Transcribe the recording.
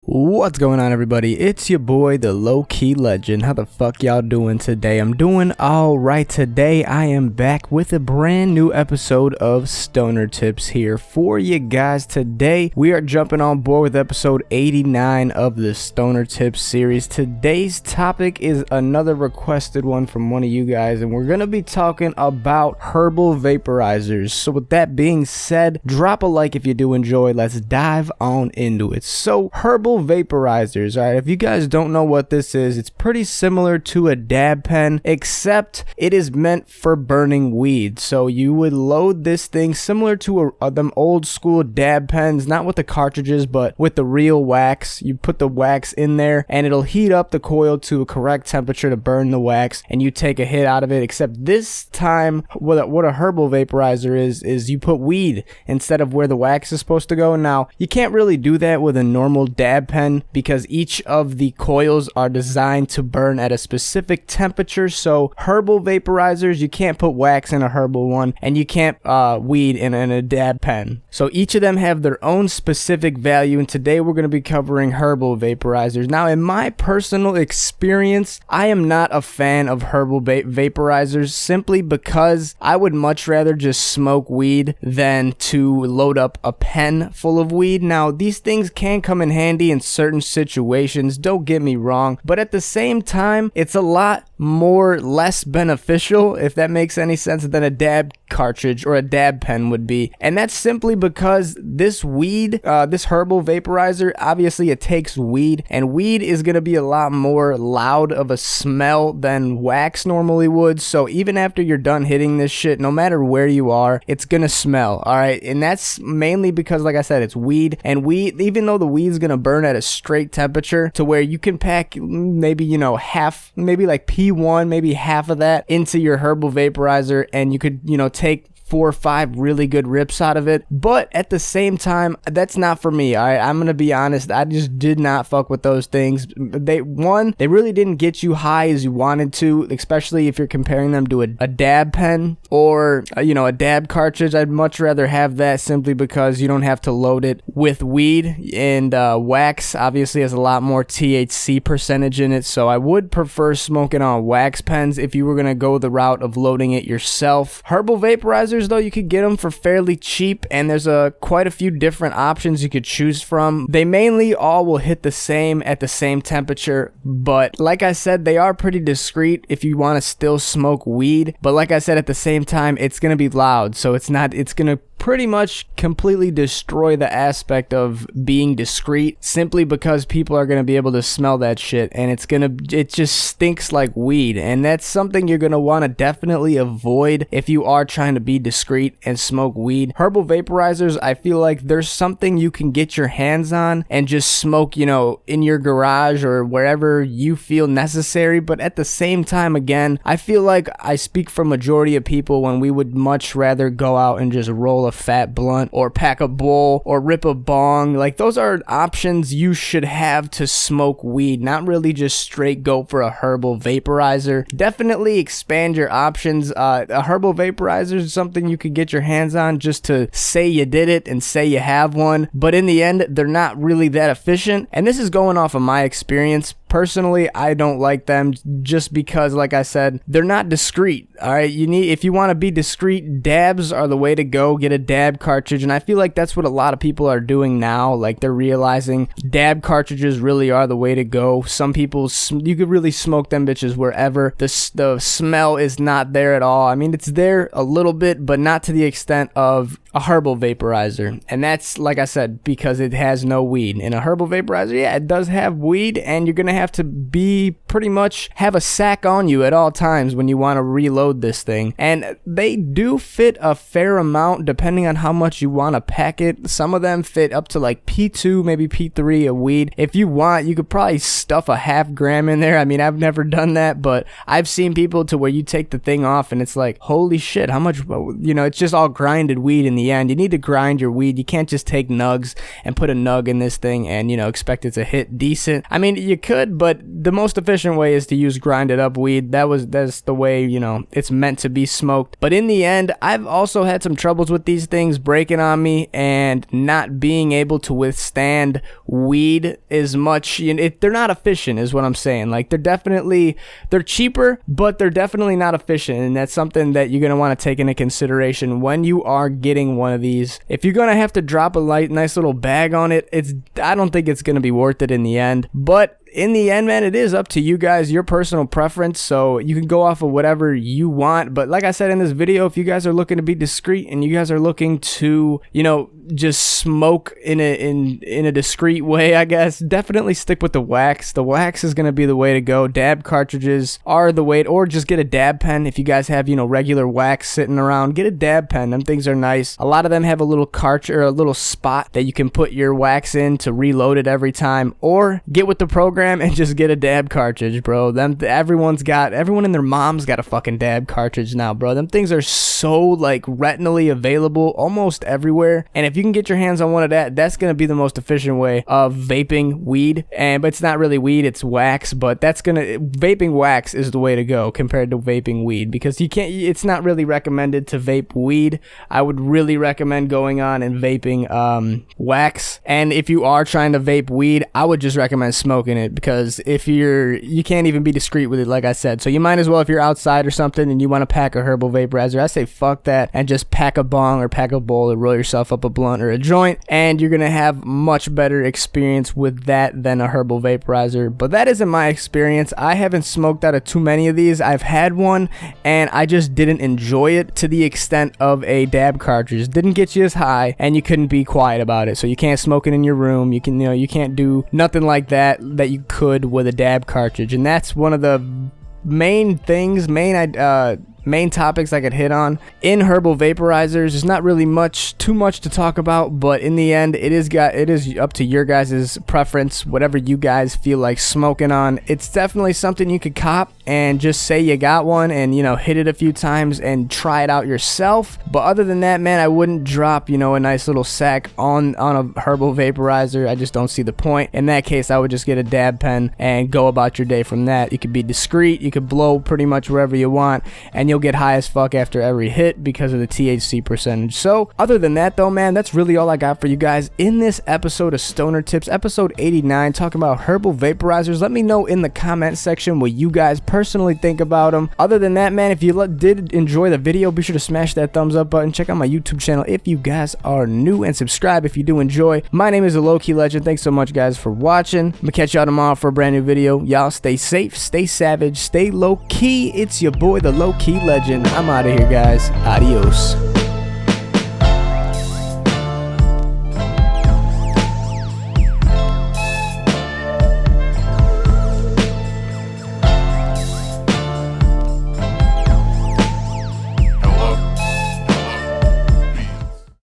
What's going on, everybody? It's your boy, the LowkeyLegend. How the fuck y'all doing today? I'm doing alright today. I am back with a brand new episode of Stoner Tips here for you guys. Today, we are jumping on board with episode 89 of the Stoner Tips series. Today's topic is another requested one from one of you guys, and we're going to be talking about herbal vaporizers. So with that being said, drop a like if you do enjoy. Let's dive on into it. So, herbal vaporizers. Alright, if you guys don't know what this is, it's pretty similar to a dab pen, except it is meant for burning weed. So you would load this thing similar to them old school dab pens, not with the cartridges, but with the real wax. You put the wax in there and it'll heat up the coil to a correct temperature to burn the wax, and you take a hit out of it. Except this time, what a herbal vaporizer is you put weed instead of where the wax is supposed to go. Now, you can't really do that with a normal dab pen because each of the coils are designed to burn at a specific temperature. So herbal vaporizers, you can't put wax in a herbal one, and you can't weed in a dab pen. So each of them have their own specific value, and today we're going to be covering herbal vaporizers. Now, in my personal experience, I am not a fan of herbal vaporizers simply because I would much rather just smoke weed than to load up a pen full of weed. Now, these things can come in handy in certain situations, don't get me wrong, but at the same time, it's a lot less beneficial, if that makes any sense, than a dab cartridge or a dab pen would be. And that's simply because this herbal vaporizer, obviously it takes weed, and weed is going to be a lot more loud of a smell than wax normally would. So even after you're done hitting this shit, no matter where you are, it's going to smell. Alright, and that's mainly because, like I said, it's weed, and weed, even though the weed's going to burn at a straight temperature to where you can pack maybe, half, maybe like P1, maybe half of that into your herbal vaporizer, and you could, take 4 or 5 really good rips out of it. But at the same time, that's not for me. Alright, I'm gonna be honest, I just did not fuck with those things. They really didn't get you high as you wanted to, especially if you're comparing them to a dab pen or a dab cartridge. I'd much rather have that simply because you don't have to load it with weed, and wax obviously has a lot more THC percentage in it, so I would prefer smoking on wax pens if you were gonna go the route of loading it yourself. Herbal vaporizers, though, you could get them for fairly cheap, and there's quite a few different options you could choose from. They mainly all will hit the same at the same temperature, but like I said, they are pretty discreet if you want to still smoke weed. But like I said, at the same time, it's gonna be loud, so it's gonna pretty much completely destroy the aspect of being discreet, simply because people are going to be able to smell that shit, and it just stinks like weed, and that's something you're going to want to definitely avoid if you are trying to be discreet and smoke weed. Herbal vaporizers, I feel like there's something you can get your hands on and just smoke, in your garage or wherever you feel necessary. But at the same time, again, I feel like I speak for majority of people when we would much rather go out and just roll a fat blunt or pack a bowl or rip a bong. Like, those are options you should have to smoke weed, not really just straight go for a herbal vaporizer. Definitely expand your options. A herbal vaporizer is something you could get your hands on just to say you did it and say you have one, but in the end, they're not really that efficient, and this is going off of my experience. Personally, I don't like them just because, like I said, they're not discreet. Alright, if you want to be discreet, dabs are the way to go. Get a dab cartridge, and I feel like that's what a lot of people are doing now. Like, they're realizing dab cartridges really are the way to go. Some people, you could really smoke them bitches wherever. The smell is not there at all. I mean, it's there a little bit, but not to the extent of a herbal vaporizer. And that's, like I said, because it has no weed. In a herbal vaporizer, yeah, it does have weed, and you're gonna have to pretty much have a sack on you at all times when you want to reload this thing. And they do fit a fair amount depending on how much you want to pack it. Some of them fit up to like P2, maybe P3 of weed. If you want, you could probably stuff a half gram in there. I mean, I've never done that, but I've seen people to where you take the thing off and it's like, holy shit, how much, it's just all grinded weed in the end. You need to grind your weed. You can't just take nugs and put a nug in this thing and, expect it to hit decent. I mean, you could, good, but the most efficient way is to use grinded up weed. That's the way, you know, it's meant to be smoked. But in the end, I've also had some troubles with these things breaking on me and not being able to withstand weed as much. You know, they're not efficient is what I'm saying. Like, they're cheaper, but they're definitely not efficient, and that's something that you're going to want to take into consideration when you are getting one of these. If you're going to have to drop a nice little bag on it, I don't think it's going to be worth it in the end. But in the end, man, it is up to you guys, your personal preference, so you can go off of whatever you want. But like I said in this video, if you guys are looking to be discreet and you guys are looking to, you know, just smoke in a discreet way, I guess, definitely stick with the wax. The wax is going to be the way to go. Dab cartridges are the way, or just get a dab pen. If you guys have, you know, regular wax sitting around, get a dab pen. Them things are nice. A lot of them have a little cartridge or a little spot that you can put your wax in to reload it every time, or get with the program and just get a dab cartridge, bro. Everyone and their mom's got a fucking dab cartridge now, bro. Them things are so, like, retinally available almost everywhere, and if you can get your hands on one of that's gonna be the most efficient way of vaping weed. But it's not really weed, it's wax, but vaping wax is the way to go compared to vaping weed, because it's not really recommended to vape weed. I would really recommend going on and vaping wax, and if you are trying to vape weed, I would just recommend smoking it, because if you can't even be discreet with it, like I said. So you might as well, if you're outside or something and you want to pack a Herbal Vaporizer, I say fuck that and just pack a bong or pack a bowl or roll yourself up a blunt or a joint, and you're gonna have much better experience with that than a Herbal Vaporizer. But that isn't my experience. I haven't smoked out of too many of these. I've had one and I just didn't enjoy it to the extent of a dab cartridge. Didn't get you as high, and you couldn't be quiet about it. So you can't smoke it in your room. You can't do nothing like that you could with a dab cartridge. And that's one of the main topics I could hit on in Herbal Vaporizers. There's not really too much to talk about, but in the end, it is up to your guys' preference, whatever you guys feel like smoking on. It's definitely something you could cop and just say you got one and, you know, hit it a few times and try it out yourself. But other than that, man, I wouldn't drop, you know, a nice little sack on a Herbal Vaporizer. I just don't see the point. In that case, I would just get a dab pen and go about your day from that. You could be discreet, you could blow pretty much wherever you want, and you'll get high as fuck after every hit because of the THC percentage. So other than that though, man, that's really all I got for you guys in this episode of Stoner Tips, episode 89, talking about Herbal Vaporizers. Let me know in the comment section what you guys personally think about them. Other than that, man, if you did enjoy the video, be sure to smash that thumbs up button. Check out my YouTube channel if you guys are new, and subscribe if you do enjoy. My name is the LowkeyLegend. Thanks so much, guys, for watching. I'm gonna catch y'all tomorrow for a brand new video. Y'all stay safe, stay savage, stay low key. It's your boy, the LowkeyLegend. I'm out of here, guys. Adios.